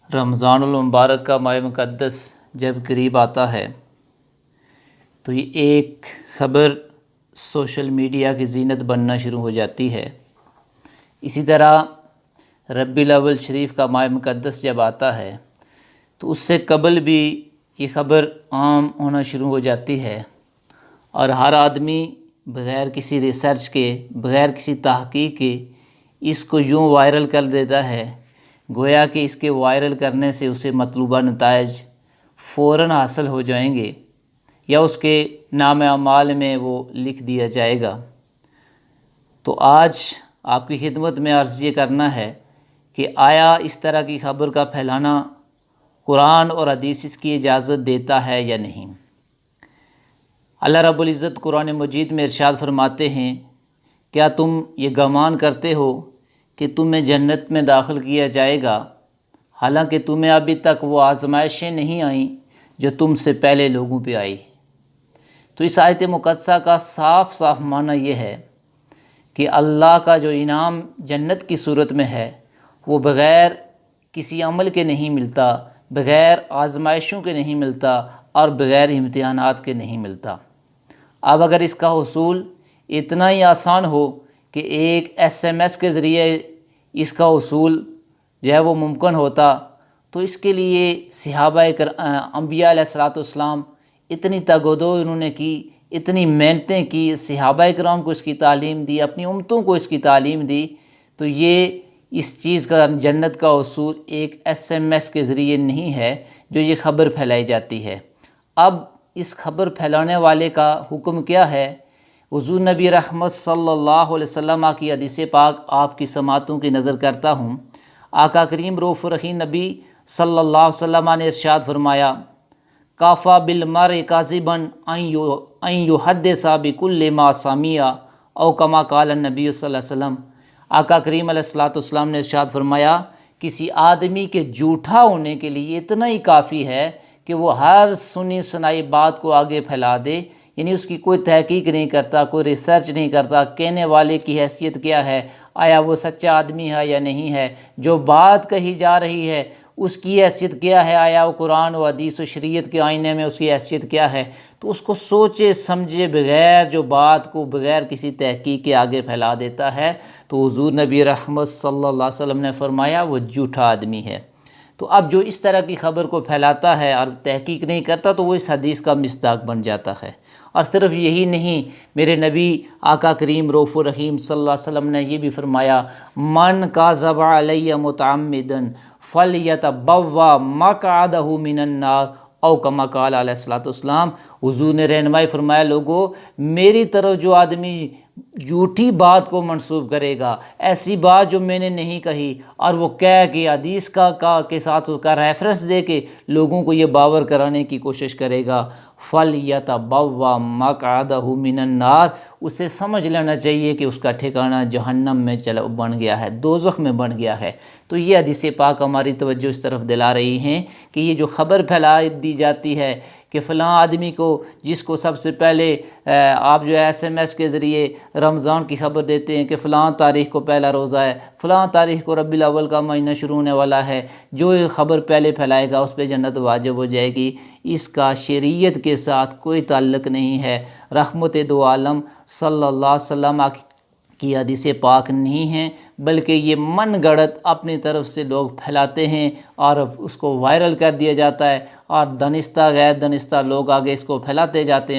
رمضان المبارک کا ماہ مقدس جب قریب آتا ہے تو یہ ایک خبر سوشل میڈیا کی زینت بننا شروع ہو جاتی ہے۔ اسی طرح ربیع الاول شریف کا ماہ مقدس جب آتا ہے تو اس سے قبل بھی یہ خبر عام ہونا شروع ہو جاتی ہے، اور ہر آدمی بغیر کسی ریسرچ کے، بغیر کسی تحقیق کے اس کو یوں وائرل کر دیتا ہے، گویا کہ اس کے وائرل کرنے سے اسے مطلوبہ نتائج فوراً حاصل ہو جائیں گے یا اس کے نام اعمال میں وہ لکھ دیا جائے گا۔ تو آج آپ کی خدمت میں عرض یہ کرنا ہے کہ آیا اس طرح کی خبر کا پھیلانا قرآن اور حدیث اس کی اجازت دیتا ہے یا نہیں؟ اللہ رب العزت قرآن مجید میں ارشاد فرماتے ہیں، کیا تم یہ گمان کرتے ہو کہ تمہیں جنت میں داخل کیا جائے گا، حالانکہ تمہیں ابھی تک وہ آزمائشیں نہیں آئیں جو تم سے پہلے لوگوں پہ آئی؟ تو اس آیت مقدسہ کا صاف صاف معنی یہ ہے کہ اللہ کا جو انعام جنت کی صورت میں ہے وہ بغیر کسی عمل کے نہیں ملتا، بغیر آزمائشوں کے نہیں ملتا، اور بغیر امتحانات کے نہیں ملتا۔ اب اگر اس کا حصول اتنا ہی آسان ہو کہ ایک SMS کے ذریعے اس کا حصول جو ہے وہ ممکن ہوتا تو اس کے لیے صحابہ انبیاء علیہ السلام اتنی تگودو انہوں نے کی، اتنی محنتیں کی، صحابہ کرام کو اس کی تعلیم دی، اپنی امتوں کو اس کی تعلیم دی، تو یہ اس چیز کا جنت کا حصول ایک SMS کے ذریعے نہیں ہے جو یہ خبر پھیلائی جاتی ہے۔ اب اس خبر پھیلانے والے کا حکم کیا ہے؟ حضور نبی رحمت صلی اللہ علیہ وسلم کی حدیث پاک آپ کی سماعتوں کی نظر کرتا ہوں۔ آقا کریم رؤوف الرحیم نبی صلی اللہ علیہ وسلم نے ارشاد فرمایا، کافا بالمرء کاذبا ان یحدث بکل ما سمع، او کما قال النبی صلی اللہ علیہ وسلم۔ آقا کریم علیہ السلام نے ارشاد فرمایا، کسی آدمی کے جھوٹا ہونے کے لیے اتنا ہی کافی ہے کہ وہ ہر سنی سنائی بات کو آگے پھیلا دے، یعنی اس کی کوئی تحقیق نہیں کرتا، کوئی ریسرچ نہیں کرتا، کہنے والے کی حیثیت کیا ہے، آیا وہ سچا آدمی ہے یا نہیں ہے، جو بات کہی جا رہی ہے اس کی حیثیت کیا ہے، آیا وہ قرآن و حدیث و شریعت کے آئینے میں اس کی حیثیت کیا ہے، تو اس کو سوچے سمجھے بغیر جو بات کو بغیر کسی تحقیق کے آگے پھیلا دیتا ہے تو حضور نبی رحمت صلی اللہ علیہ وسلم نے فرمایا وہ جھوٹا آدمی ہے۔ تو اب جو اس طرح کی خبر کو پھیلاتا ہے اور تحقیق نہیں کرتا تو وہ اس حدیث کا مصداق بن جاتا ہے۔ اور صرف یہی نہیں، میرے نبی آقا کریم رؤوف الرحیم صلی اللہ علیہ وسلم نے یہ بھی فرمایا، من کاذب علی متعمدا فلیتبوأ مقعدہ من النار، او کما قال علیہ السلام۔ حضور نے رہنمائی فرمایا، لوگو میری طرف جو آدمی جھوٹی بات کو منسوب کرے گا، ایسی بات جو میں نے نہیں کہی، اور وہ کہہ کہ حدیث کے ساتھ اس کا ریفرنس دے کے لوگوں کو یہ باور کرانے کی کوشش کرے گا، فَلْيَتَبَوَّأْ مَقْعَدَهُ مِنَ النَّارِ، اسے سمجھ لینا چاہیے کہ اس کا ٹھکانہ جہنم میں بن گیا ہے، دوزخ میں بن گیا ہے۔ تو یہ حدیث پاک ہماری توجہ اس طرف دلا رہی ہیں کہ یہ جو خبر پھیلا دی جاتی ہے کہ فلاں آدمی کو، جس کو سب سے پہلے آپ جو ہے SMS کے ذریعے رمضان کی خبر دیتے ہیں کہ فلاں تاریخ کو پہلا روزہ ہے، فلاں تاریخ کو ربیع الاول کا مہینہ شروع ہونے والا ہے، جو یہ خبر پہلے پھیلائے گا اس پہ جنت واجب ہو جائے گی، اس کا شریعت کے ساتھ کوئی تعلق نہیں ہے۔ رحمت دو عالم صلی اللہ علیہ وسلم کی حدیث پاک نہیں ہیں، بلکہ یہ من گڑت اپنی طرف سے لوگ پھیلاتے ہیں اور اس کو وائرل کر دیا جاتا ہے، اور دانستہ غیر دانستہ لوگ آگے اس کو پھیلاتے جاتے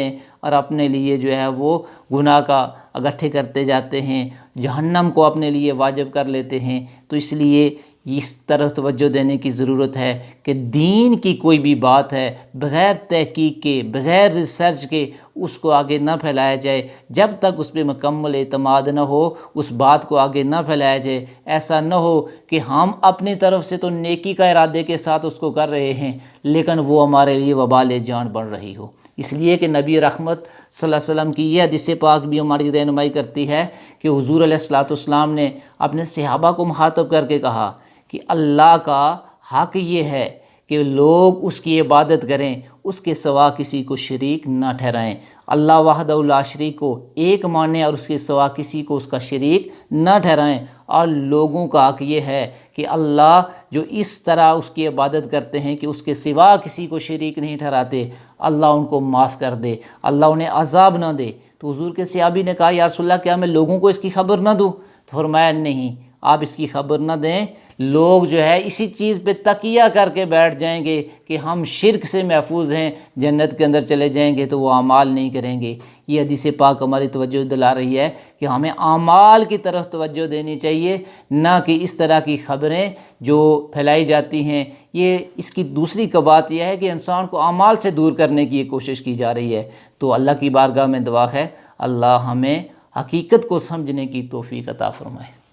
ہیں اور اپنے لیے جو ہے وہ گناہ کا اکٹھے کرتے جاتے ہیں، جہنم کو اپنے لیے واجب کر لیتے ہیں۔ تو اس لیے اس طرف توجہ دینے کی ضرورت ہے کہ دین کی کوئی بھی بات ہے بغیر تحقیق کے، بغیر ریسرچ کے اس کو آگے نہ پھیلایا جائے، جب تک اس پہ مکمل اعتماد نہ ہو اس بات کو آگے نہ پھیلایا جائے۔ ایسا نہ ہو کہ ہم اپنی طرف سے تو نیکی کا ارادے کے ساتھ اس کو کر رہے ہیں لیکن وہ ہمارے لیے وبال جان بن رہی ہو۔ اس لیے کہ نبی رحمت صلی اللہ علیہ وسلم کی یہ حدیث پاک بھی ہماری رہنمائی کرتی ہے کہ حضور علیہ السلام نے اپنے صحابہ کو مخاطب کر کے کہا کہ اللہ کا حق یہ ہے کہ لوگ اس کی عبادت کریں، اس کے سوا کسی کو شریک نہ ٹھہرائیں، اللہ وحدہ لا شریک کو ایک مانیں اور اس کے سوا کسی کو اس کا شریک نہ ٹھہرائیں، اور لوگوں کا حق یہ ہے کہ اللہ جو اس طرح اس کی عبادت کرتے ہیں کہ اس کے سوا کسی کو شریک نہیں ٹھہراتے، اللہ ان کو معاف کر دے، اللہ انہیں عذاب نہ دے۔ تو حضور کے صحابی نے کہا یا رسول اللہ کیا میں لوگوں کو اس کی خبر نہ دوں؟ تو فرمایا نہیں، آپ اس کی خبر نہ دیں، لوگ جو ہے اسی چیز پہ تکیہ کر کے بیٹھ جائیں گے کہ ہم شرک سے محفوظ ہیں، جنت کے اندر چلے جائیں گے، تو وہ اعمال نہیں کریں گے۔ یہ حدیث پاک ہماری توجہ دلا رہی ہے کہ ہمیں اعمال کی طرف توجہ دینی چاہیے، نہ کہ اس طرح کی خبریں جو پھیلائی جاتی ہیں۔ یہ اس کی دوسری بات یہ ہے کہ انسان کو اعمال سے دور کرنے کی یہ کوشش کی جا رہی ہے۔ تو اللہ کی بارگاہ میں دعا ہے اللہ ہمیں حقیقت کو سمجھنے کی توفیق عطا فرمائے۔